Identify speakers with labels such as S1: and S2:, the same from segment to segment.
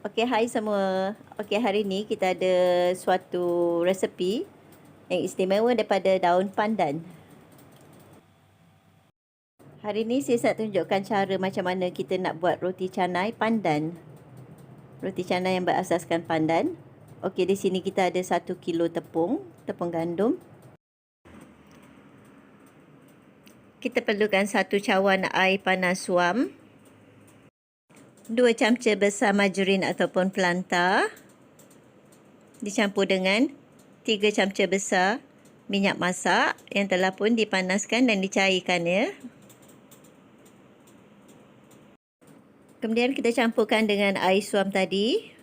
S1: Okey, hai semua. Okey, hari ni kita ada suatu resepi yang istimewa daripada daun pandan. Hari ni saya nak tunjukkan cara macam mana kita nak buat roti canai pandan. Roti canai yang berasaskan pandan. Okey, di sini kita ada 1 kilo tepung gandum. Kita perlukan 1 cawan air panas suam. 2 camca besar margarin ataupun pelanta dicampur dengan 3 camca besar minyak masak yang telah pun dipanaskan dan dicairkan ya. Kemudian kita campurkan dengan air suam tadi.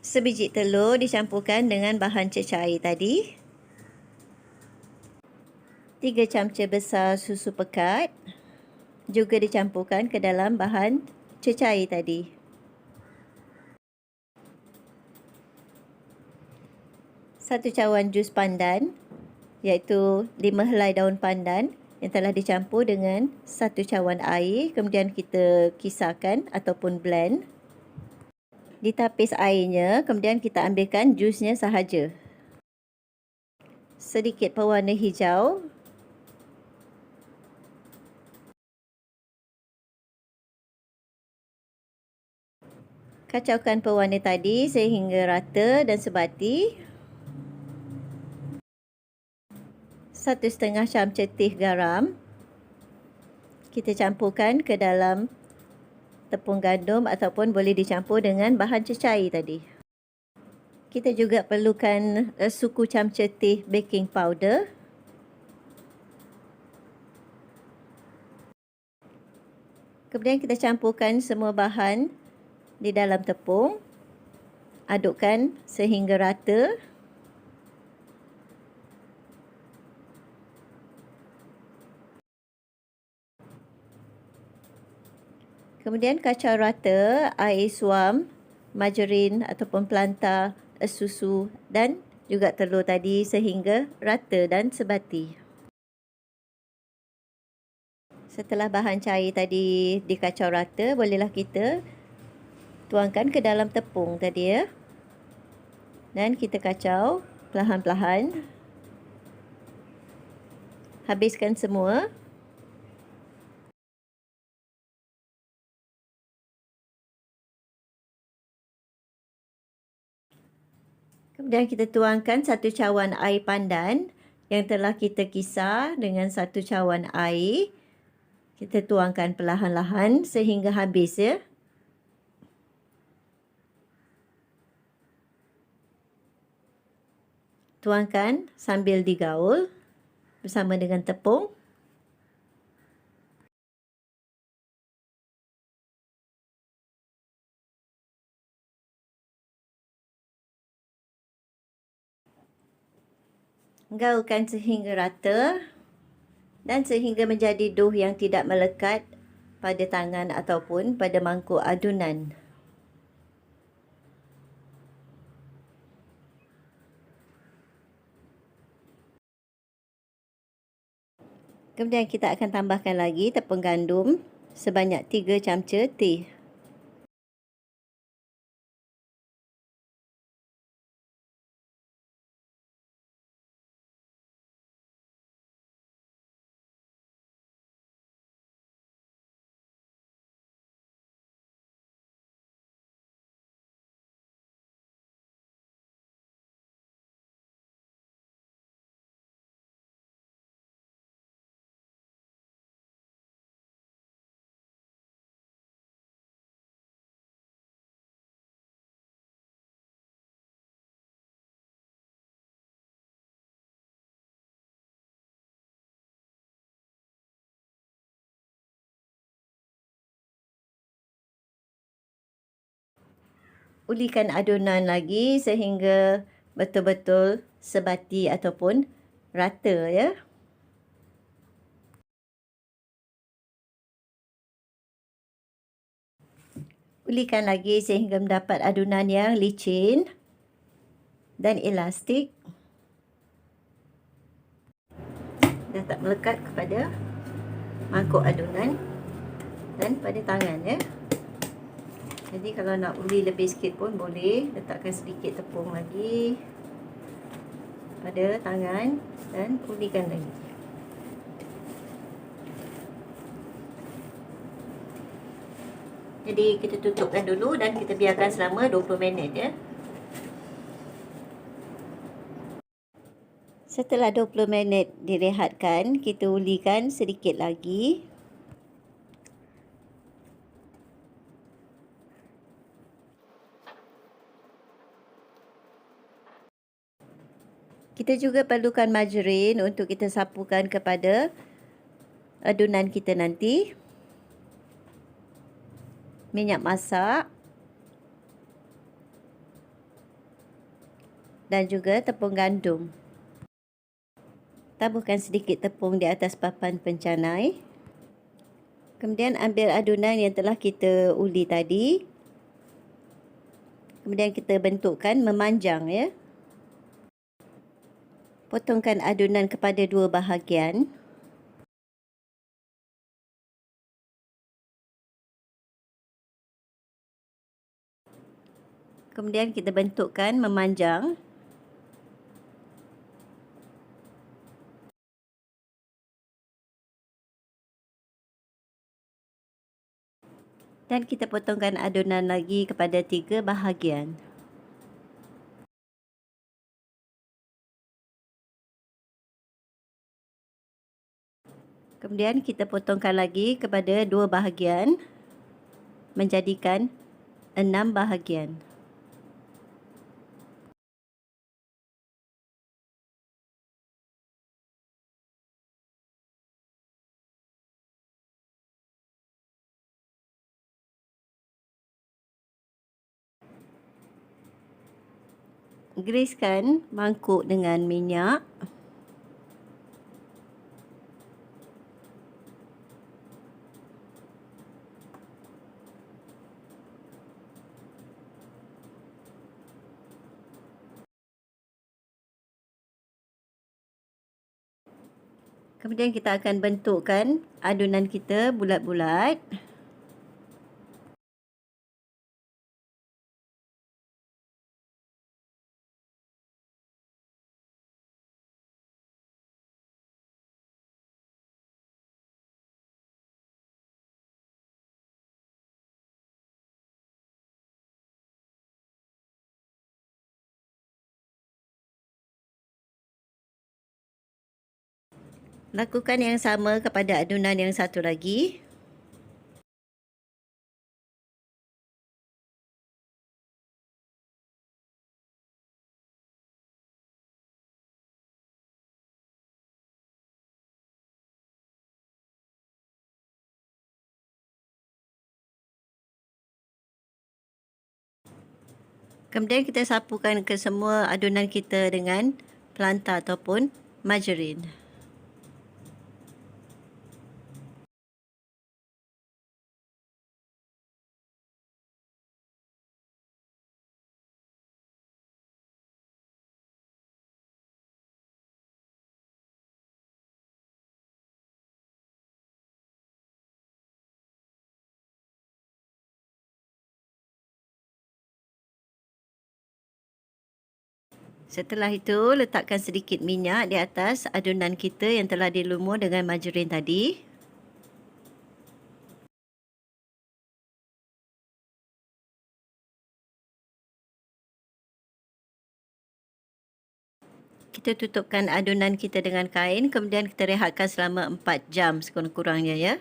S1: Sebiji telur dicampurkan dengan bahan cecair tadi. 3 camca besar susu pekat juga dicampurkan ke dalam bahan cecair tadi. Satu cawan jus pandan, iaitu 5 helai daun pandan yang telah dicampur dengan 1 cawan air. Kemudian kita kisarkan ataupun blend. Ditapis airnya, kemudian kita ambilkan jusnya sahaja. Sedikit pewarna hijau. Kacaukan pewarna tadi sehingga rata dan sebati. 1,5 camca teh garam. Kita campurkan ke dalam tepung gandum ataupun boleh dicampur dengan bahan cecair tadi. Kita juga perlukan suku camca teh baking powder. Kemudian kita campurkan semua bahan di dalam tepung. Adukkan sehingga rata. Kemudian kacau rata air suam, margarin ataupun pelanta, susu dan juga telur tadi sehingga rata dan sebati. Setelah bahan cair tadi dikacau rata, bolehlah kita tuangkan ke dalam tepung tadi ya. Dan kita kacau perlahan-lahan. Habiskan semua. Kemudian kita tuangkan 1 cawan air pandan yang telah kita kisar dengan 1 cawan air. Kita tuangkan perlahan-lahan sehingga habis ya. Tuangkan sambil digaul bersama dengan tepung. Gaulkan sehingga rata dan sehingga menjadi dough yang tidak melekat pada tangan ataupun pada mangkuk adunan. Kemudian kita akan tambahkan lagi tepung gandum sebanyak 3 camca teh. Ulikan adunan lagi sehingga betul-betul sebati ataupun rata ya. Ulikan lagi sehingga mendapat adunan yang licin dan elastik. Dan tak melekat kepada mangkuk adunan dan pada tangan ya. Jadi kalau nak uli lebih sikit pun boleh. Letakkan sedikit tepung lagi pada tangan dan ulikan lagi. Jadi kita tutupkan dulu dan kita biarkan selama 20 minit ya. Setelah 20 minit direhatkan, kita ulikan sedikit lagi. Kita juga perlukan margarin untuk kita sapukan kepada adunan kita nanti. Minyak masak. Dan juga tepung gandum. Taburkan sedikit tepung di atas papan pencanai. Kemudian ambil adunan yang telah kita uli tadi. Kemudian kita bentukkan memanjang ya. Potongkan adunan kepada dua bahagian. Kemudian kita bentukkan memanjang. Dan kita potongkan adunan lagi kepada 3 bahagian. Kemudian kita potongkan lagi kepada 2 bahagian. Menjadikan 6 bahagian. Greskan mangkuk dengan minyak. Kemudian kita akan bentukkan adunan kita bulat-bulat. Lakukan yang sama kepada adunan yang satu lagi. Kemudian kita sapukan ke semua adunan kita dengan planta ataupun margarin. Setelah itu, letakkan sedikit minyak di atas adunan kita yang telah dilumur dengan margarin tadi. Kita tutupkan adunan kita dengan kain, kemudian kita rehatkan selama 4 jam sekurang-kurangnya ya.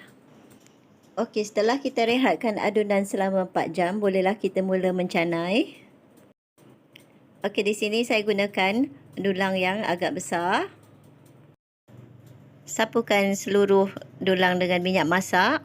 S1: Okey, setelah kita rehatkan adunan selama 4 jam, bolehlah kita mula mencanai. Okey, di sini saya gunakan dulang yang agak besar. Sapukan seluruh dulang dengan minyak masak.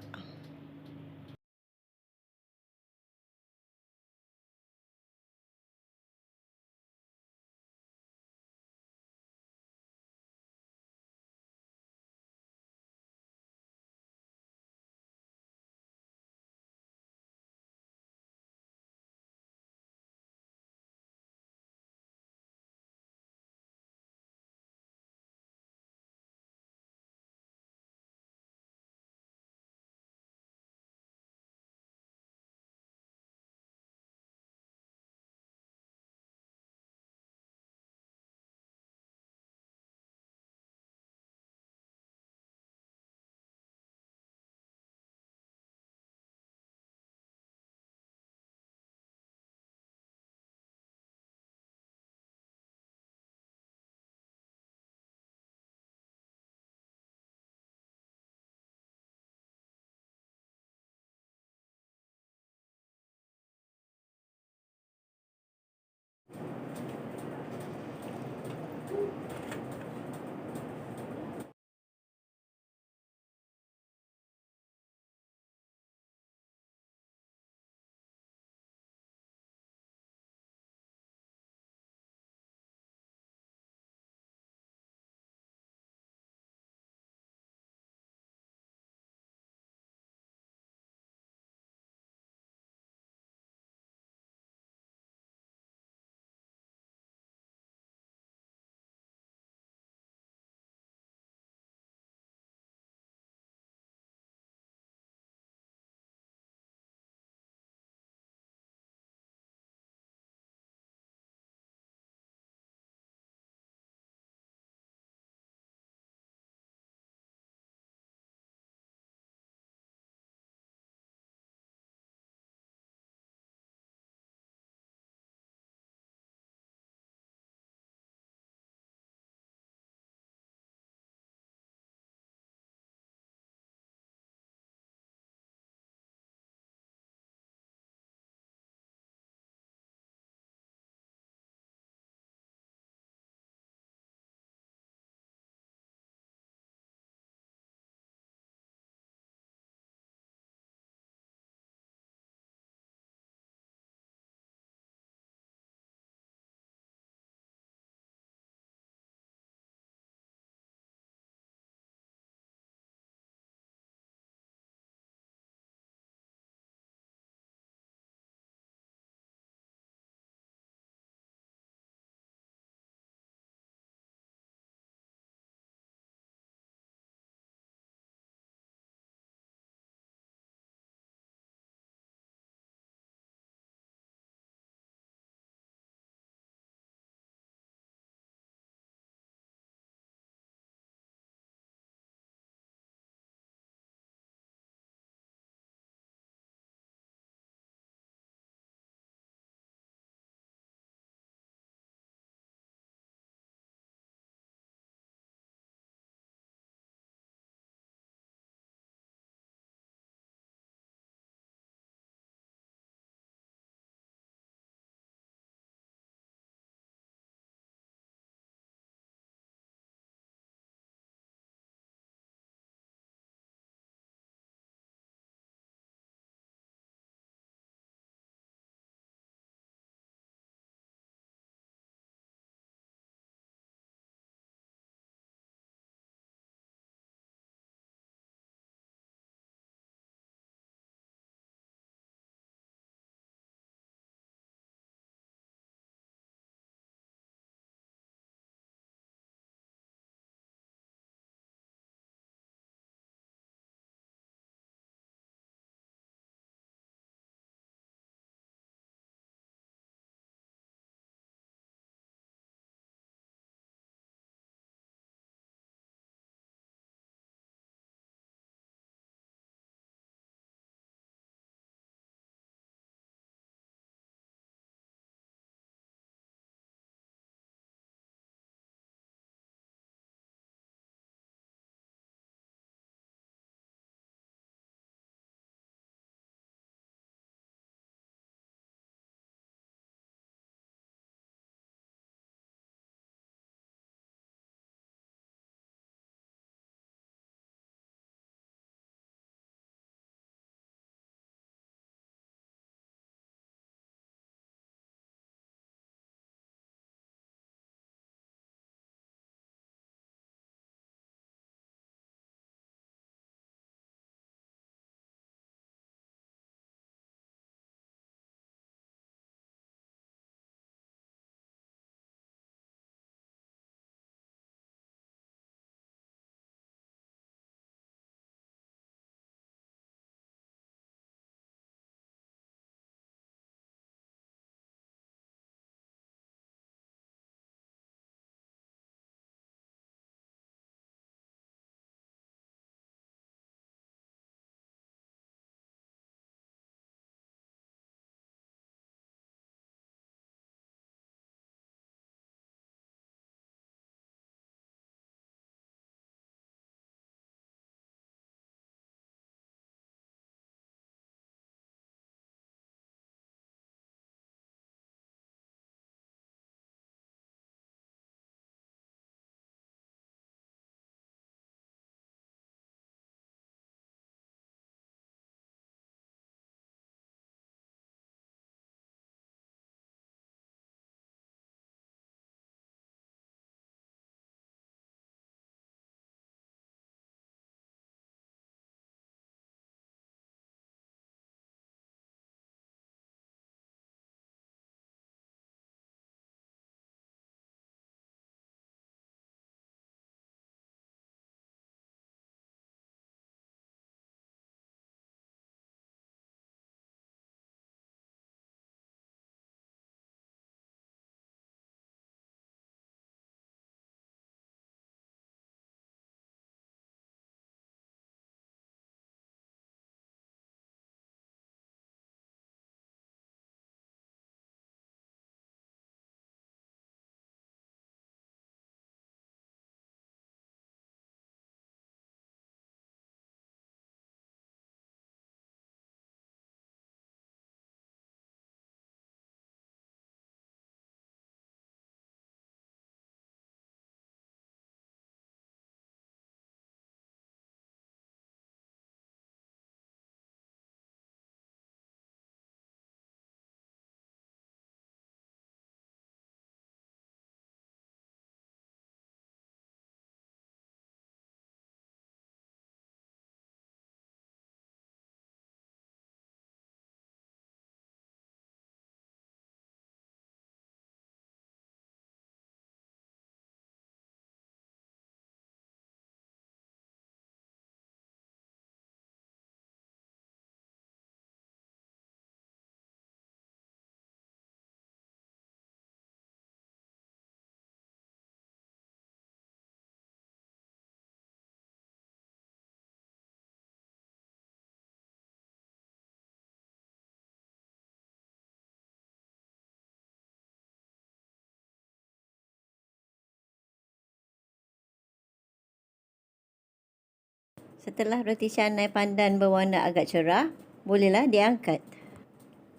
S1: Setelah roti canai pandan berwarna agak cerah, bolehlah diangkat.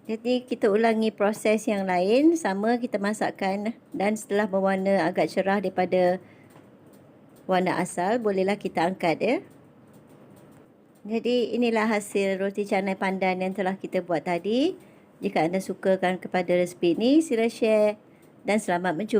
S1: Jadi kita ulangi proses yang lain, sama kita masakkan, dan setelah berwarna agak cerah daripada warna asal, bolehlah kita angkat ya. Jadi inilah hasil roti canai pandan yang telah kita buat tadi. Jika anda sukakan kepada resipi ini, sila share dan selamat mencuba.